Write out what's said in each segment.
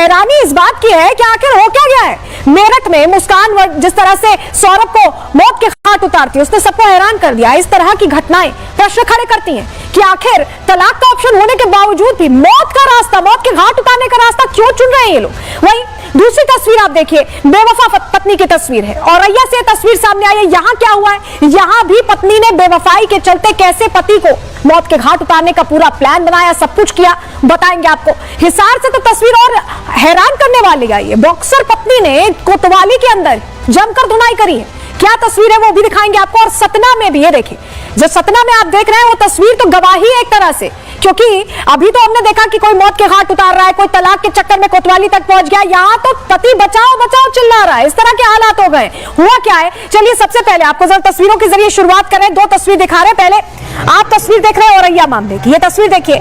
हैरानी इस बात की है कि आखिर हो क्या गया है। मेरठ में मुस्कान जिस तरह से सौरभ को मौत के घाट उतारती है, उसने सबको हैरान कर दिया। इस तरह की घटनाएं प्रश्न खड़े करती हैं कि आखिर तलाक का ऑप्शन होने के बावजूद भी मौत का रास्ता, मौत के घाट उतारने का रास्ता क्यों चुन रहे हैं ये लोग। वहीं दूसरी तस्वीर आप देखिए, बेवफा पत्नी की तस्वीर है। औरैया से तस्वीर सामने आई है। यहां क्या हुआ है, यहां भी पत्नी ने बेवफाई के चलते कैसे पति को मौत के घाट उतारने का पूरा प्लान बनाया, सब कुछ किया, बताएंगे आपको। हिसार से तो तस्वीर और हैरान करने वाली आई है। बॉक्सर पत्नी ने कोतवाली के अंदर जमकर धुनाई करी है। क्या तस्वीर है वो भी दिखाएंगे आपको। और सतना में भी, ये देखिए, जो सतना में आप देख रहे हैं वो तस्वीर तो गवाही है एक तरह से, क्योंकि अभी तो हमने देखा कि कोई मौत के घाट उतार रहा है, कोई तलाक के चक्कर में कोतवाली तक पहुंच गया। यहां तो पति बचाओ बचाओ चिल्ला रहा है। इस तरह के हालात हो गए। हुआ क्या है, चलिए सबसे पहले आपको जरा तस्वीरों के जरिए शुरुआत करें। दो तस्वीर दिखा रहे हैं। पहले आप तस्वीर देख रहे हैं औरैया मामले की। ये तस्वीर देखिए,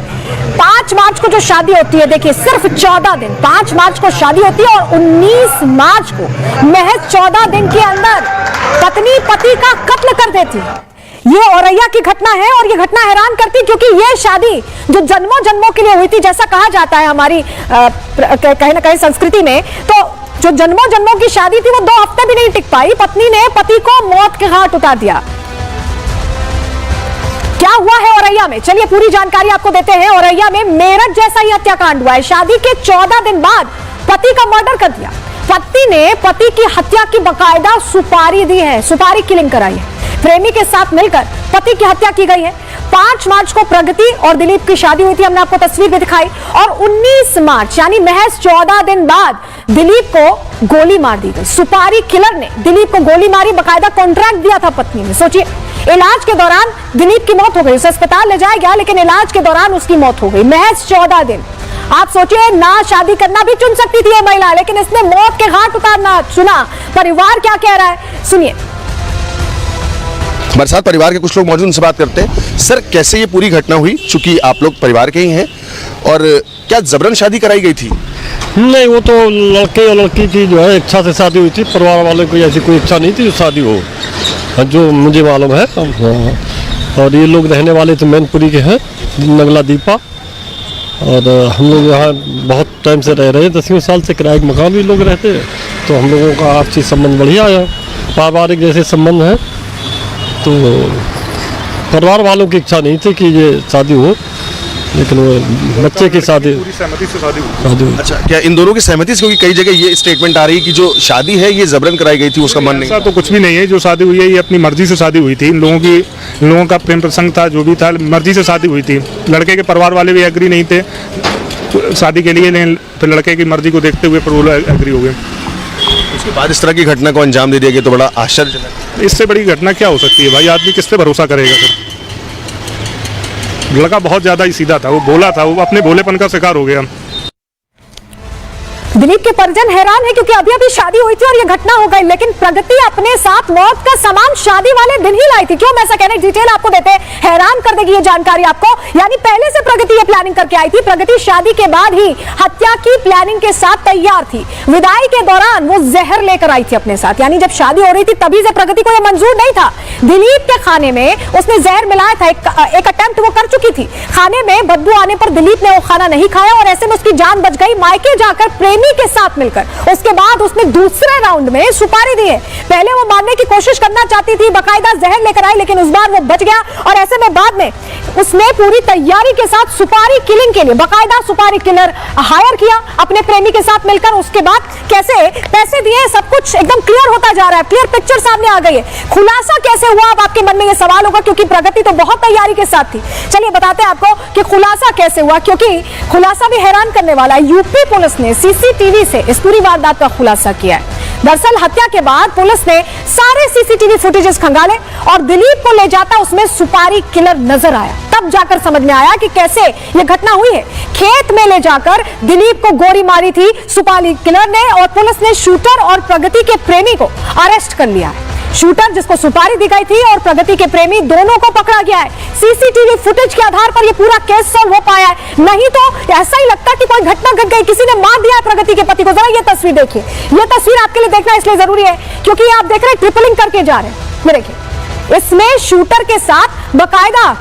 5 मार्च को जो शादी होती है, देखिए सिर्फ 14 दिन, 5 मार्च को शादी होती है और 19 मार्च को महज 14 दिन के अंदर पत्नी पति का कत्ल कर देती है। ये औरैया की घटना है और ये घटना हैरान करती, क्योंकि ये शादी जो जन्मों जन्मों के लिए हुई थी, जैसा कहा जाता है हमारी कहीं ना कहीं संस्कृति में, तो जो जन्मों जन्मों की शादी थी वो 2 हफ्ते भी नहीं टिक पाई। पत्नी ने पति को मौत के घाट उतार दिया। क्या हुआ है औरैया में, चलिए पूरी जानकारी आपको देते हैं। औरैया में मेरठ जैसा ही हत्याकांड हुआ है। शादी के 14 दिन बाद पति का मर्डर कर दिया। पत्नी ने पति की हत्या की बकायदा सुपारी दी है, सुपारी किलिंग कराई है। प्रेमी के साथ मिलकर पति की हत्या की गई है। 5 मार्च को प्रगति और दिलीप की शादी हुई थी, हमने आपको तस्वीर भी दिखाई। और 19 मार्च यानी महज 14 दिन बाद दिलीप को गोली मार दी गई। सुपारी किलर ने दिलीप को गोली मारी, बकायदा कॉन्ट्रैक्ट दिया था पत्नी ने। सोचिए, इलाज के दौरान दिलीप की मौत हो गई। उसे अस्पताल ले जाया गया, लेकिन इलाज के दौरान उसकी मौत हो गई। महज 14 दिन। आप सोचिए, ना शादी करना भी चुन सकती थी ये महिला, लेकिन इसने मौत के घाट उतारना चुना। परिवार क्या कह रहा है, सुनिए। बरसात परिवार के कुछ लोग मौजूद, उनसे बात करते हैं। सर, कैसे ये पूरी घटना हुई, चूंकि आप लोग परिवार के ही हैं, और क्या जबरन शादी कराई गई थी? नहीं, वो तो लड़के और लड़की की जो है इच्छा से शादी हुई थी। परिवार वालों की ऐसी कोई इच्छा नहीं थी जो शादी हो, जो मुझे मालूम है। और ये लोग रहने वाले थे मैनपुरी के हैं, नगला दीपा। और हम लोग यहाँ बहुत टाइम से रह रहे हैं, 10 साल से किराए के मकान भी लोग रहते हैं। तो हम लोगों का आपसी संबंध बढ़िया है, पारिवारिक जैसे संबंध है। तो परिवार वालों की इच्छा नहीं थी कि ये शादी हो, लेकिन वो बच्चे की शादी पूरी सहमति से शादी हुई। अच्छा, क्या इन दोनों की सहमति से? क्योंकि कई जगह ये स्टेटमेंट आ रही है कि जो शादी है ये जबरन कराई गई थी, उसका मन नहीं। ऐसा तो कुछ भी नहीं है। जो शादी हुई है ये अपनी मर्जी से शादी हुई थी। इन लोगों का प्रेम प्रसंग था, जो भी था, मर्जी से शादी हुई थी। लड़के के परिवार वाले भी एग्री नहीं थे शादी के लिए, लेकिन फिर लड़के की मर्जी को देखते हुए पर वो एग्री हो गए। उसके बाद इस तरह की घटना को अंजाम दे दिया गया, तो बड़ा आश्चर्यजनक। इससे बड़ी घटना क्या हो सकती है भाई? आदमी किस पे भरोसा करेगा फिर? लड़का बहुत ज्यादा ही सीधा था, वो भोला था, वो अपने भोलेपन का शिकार हो गया। दिलीप के परिजन हैरान है, क्योंकि अभी अभी शादी हुई थी और ये घटना हो गई, लेकिन प्रगति अपने साथ मौत का सामान शादी वाले दिन ही लाई थी। क्यों मैं ऐसा कहने, डिटेल आपको देते हैं, हैरान कर देगी ये जानकारी आपको। यानी पहले से प्रगति ये प्लानिंग करके आई थी। प्रगति शादी के बाद ही हत्या की प्लानिंग के साथ तैयार थी। विदाई के दौरान वो जहर लेकर आई थी अपने साथ, यानी जब शादी हो रही थी तभी से प्रगति को यह मंजूर नहीं था। दिलीप के खाने में उसने जहर मिलाया था, एक अटेम्प्ट वो कर चुकी थी। खाने में बदबू आने पर दिलीप ने वो खाना नहीं खाया और ऐसे में उसकी जान बच गई। मायके जाकर प्रेमी के साथ मिलकर उसके बाद उसने दूसरे राउंड में सुपारी दी है। पहले वो मारने की कोशिश करना चाहती थी, बकायदा जहर लेकर आई, लेकिन उस बार वो बच गया। और ऐसे में बाद में उसने पूरी तैयारी के साथ सुपारी किलिंग के लिए बकायदा सुपारी किलर हायर किया अपने प्रेमी के साथ मिलकर। उसके बाद कैसे पैसे दिए, सब कुछ एकदम क्लियर होता जा रहा है, क्लियर पिक्चर सामने आ गई है। खुलासा कैसे हुआ, अब आपके मन में ये सवाल होगा, क्योंकि प्रगति तो बहुत तैयारी के साथ थी। चलिए बताते हैं आपको कि खुलासा कैसे हुआ, क्योंकि खुलासा भी हैरान करने वाला है। यूपी पुलिस ने सीसीटीवी से इस पूरी वारदात का खुलासा किया है। दरअसल हत्या के बाद पुलिस ने सारे सीसीटीवी फुटेजेस खंगाले और दिलीप को ले जाता उसमें सुपारी किलर नजर आया। तब जाकर समझ में आया कि कैसे यह घटना हुई है। खेत में ले जाकर दिलीप को गोली मारी थी सुपारी किलर ने, और पुलिस ने शूटर और प्रगति के प्रेमी को अरेस्ट कर लिया है। शूटर जिसको सुपारी दी गई थी और प्रगति के प्रेमी, दोनों को पकड़ा गया है। सीसीटीवी फुटेज के आधार पर यह पूरा केस सॉल्व हो पाया है। नहीं तो ऐसा ही लगता कि कोई घटना घट गई, किसी ने मार दिया प्रगति के पति को। जरा ये तस्वीर देखिए, ये तस्वीर आपके लिए देखना इसलिए जरूरी है क्योंकि आप देख रहे हैं ट्रिपलिंग करके जा रहे हैं। ये देखिए, इसमें शूटर के साथ बकायदा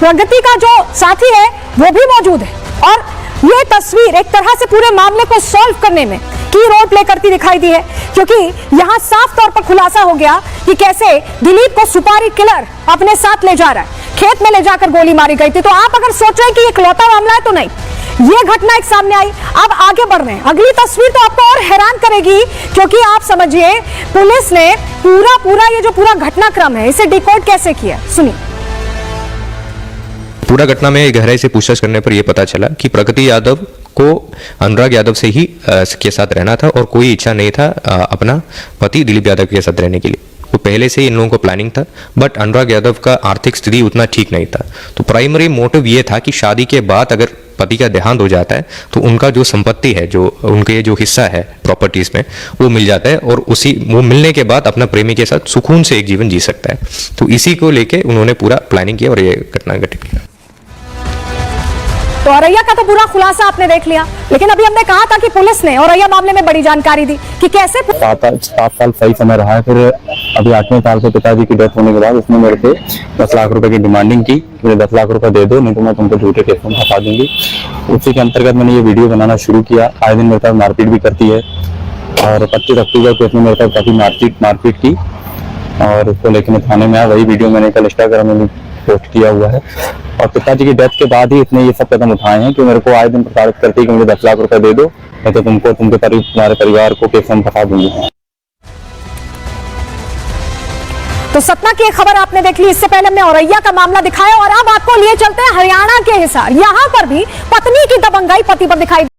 प्रगति का जो साथी है वो भी मौजूद है और ये तस्वीर एक तरह से पूरे मामले को सॉल्व करने में की रोल प्ले करती दिखाई दी है, क्योंकि यहां साफ तौर पर खुलासा हो गया कि कैसे दिलीप को सुपारी किलर अपने साथ ले जा रहा है, खेत में ले जाकर गोली मारी गई थी। तो आप अगर सोच रहे हैं कि ये इकलौता मामला है, तो नहीं, ये घटना एक सामने आई। अब आगे बढ़ रहे हैं, अगली तस्वीर तो आपको और हैरान करेगी, क्योंकि आप समझिए पुलिस ने पूरा ये जो पूरा घटनाक्रम है इसे डिकोड कैसे किया, सुनिए। पूरा घटना में गहराई से पूछताछ करने पर यह पता चला कि प्रगति यादव को अनुराग यादव से ही के साथ रहना था और कोई इच्छा नहीं था अपना पति दिलीप यादव के साथ रहने के लिए। वो पहले से ही इन लोगों को प्लानिंग था, बट अनुराग यादव का आर्थिक स्थिति उतना ठीक नहीं था। तो प्राइमरी मोटिव ये था कि शादी के बाद अगर पति का देहांत हो जाता है तो उनका जो संपत्ति है, जो उनके जो हिस्सा है प्रॉपर्टीज में, वो मिल जाता है और वो मिलने के बाद अपना प्रेमी के साथ सुकून से एक जीवन जी सकता है। तो इसी को लेके उन्होंने पूरा प्लानिंग किया और ये घटना घटित किया। तो औरैया का तो पूरा खुलासा आपने देख लिया, लेकिन अभी हमने कहा था कि पुलिस ने औरैया मामले में बड़ी जानकारी दी कि कैसे 7 साल सही समय रहा है। फिर अभी 8वें साल से पिताजी की डेथ होने के बाद उसने मेरे से 10 लाख रुपए की डिमांडिंग की, मुझे 10 लाख रुपए दे दो, नहीं तो मैं तुमको झूठे केस में फंसा दूंगी। उसी के अंतर्गत मैंने ये वीडियो बनाना शुरू किया। आए दिन मेरे साथ मारपीट भी करती है और 25 अक्टूबर को इसने मेरे साथ काफी मारपीट की और उसको लेकर मैं थाने में आया। वही वीडियो मैंने कल इंस्टाग्राम में पोस्ट किया हुआ है और पिताजी की डेथ के बाद ही इसने ये सब कदम उठाए हैं कि मेरे को आए दिन प्रताड़ित करती है कि मुझे 10 लाख रुपए दे दो, नहीं तो तुम्हारे परिवार को केस में फंसा दूंगी। तो सतना की एक खबर आपने देख ली, इससे पहले हमने औरैया का मामला दिखाया और अब आपको लिए चलते हैं हरियाणा के हिसार। यहां पर भी पत्नी की दबंगाई पति पर दिखाई